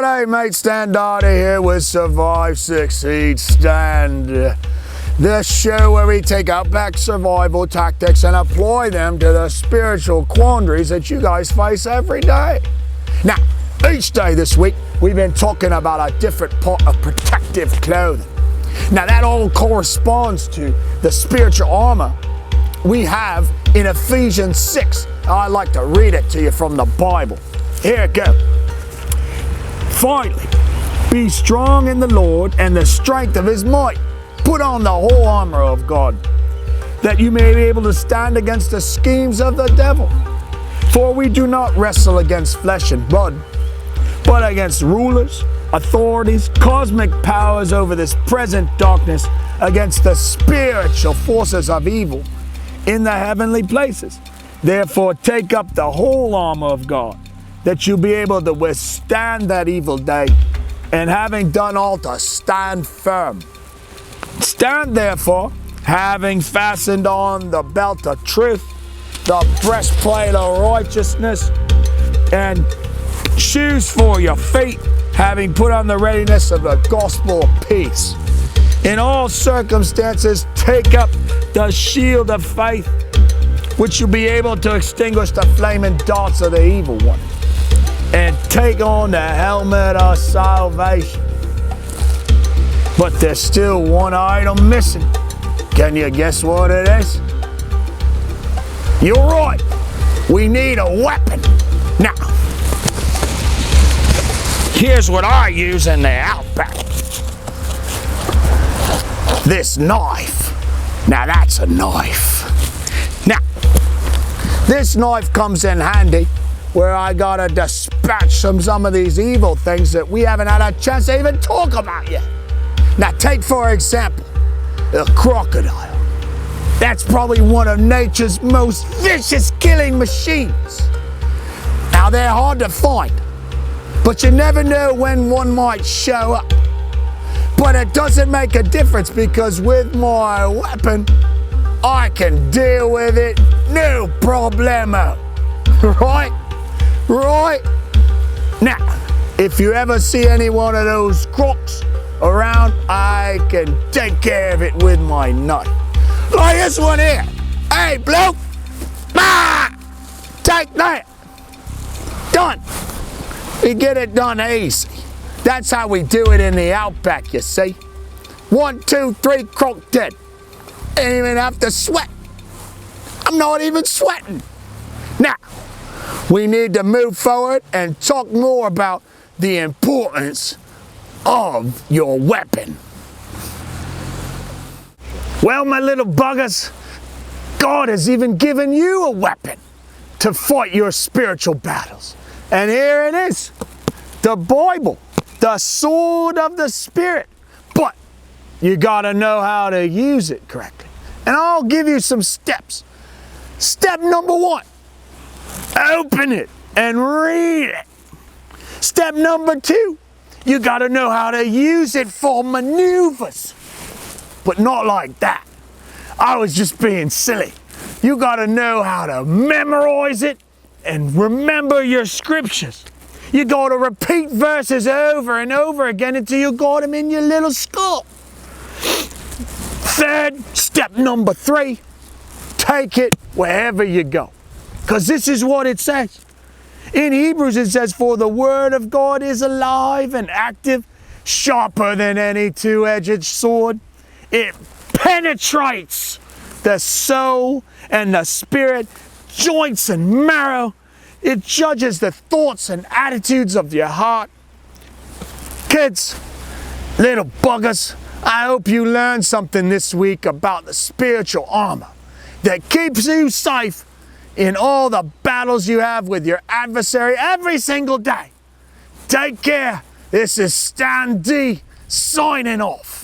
G'day mate, Stan Dardy here with Survive, Succeed, Stand. The show where we take Outback survival tactics and apply them to the spiritual quandaries that you guys face every day. Now, each day this week, we've been talking about a different part of protective clothing. Now that all corresponds to the spiritual armor we have in Ephesians 6. I like to read it to you from the Bible. Here it goes. Finally, be strong in the Lord and the strength of his might. Put on the whole armor of God, that you may be able to stand against the schemes of the devil. For we do not wrestle against flesh and blood, but against rulers, authorities, cosmic powers over this present darkness, against the spiritual forces of evil in the heavenly places. Therefore, take up the whole armor of God, that you'll be able to withstand that evil day, and having done all to stand firm. Stand therefore, having fastened on the belt of truth, the breastplate of righteousness, and shoes for your feet, having put on the readiness of the gospel of peace. In all circumstances, take up the shield of faith, which you'll be able to extinguish the flaming darts of the evil one. And take on the helmet of salvation. But there's still one item missing. Can you guess what it is? You're right. We need a weapon. Now, here's what I use in the Outback. This knife. Now that's a knife. Now, this knife comes in handy where I gotta dispatch some of these evil things that we haven't had a chance to even talk about yet. Now take for example, the crocodile. That's probably one of nature's most vicious killing machines. Now they're hard to find, but you never know when one might show up. But it doesn't make a difference because with my weapon, I can deal with it no problemo. Right? Right? Now, if you ever see any one of those crocs around, I can take care of it with my knife. Like this one here. Hey, bloke! Ah! Take that! Done! We get it done easy. That's how we do it in the Outback, you see. 1, 2, 3, croc dead. Ain't even have to sweat. I'm not even sweating. Now, we need to move forward and talk more about the importance of your weapon. Well, my little buggers, God has even given you a weapon to fight your spiritual battles. And here it is, the Bible, the sword of the Spirit. But you gotta know how to use it correctly. And I'll give you some steps. Step number 1. Open it and read it. Step number 2, you gotta know how to use it for maneuvers. But not like that. I was just being silly. You gotta know how to memorize it and remember your scriptures. You gotta repeat verses over and over again until you got them in your little skull. Third, step number 3, take it wherever you go. Because this is what it says. In Hebrews it says, for the word of God is alive and active, sharper than any two-edged sword. It penetrates the soul and the spirit, joints and marrow. It judges the thoughts and attitudes of your heart. Kids, little buggers, I hope you learned something this week about the spiritual armor that keeps you safe in all the battles you have with your adversary every single day. Take care. This is Stan D signing off.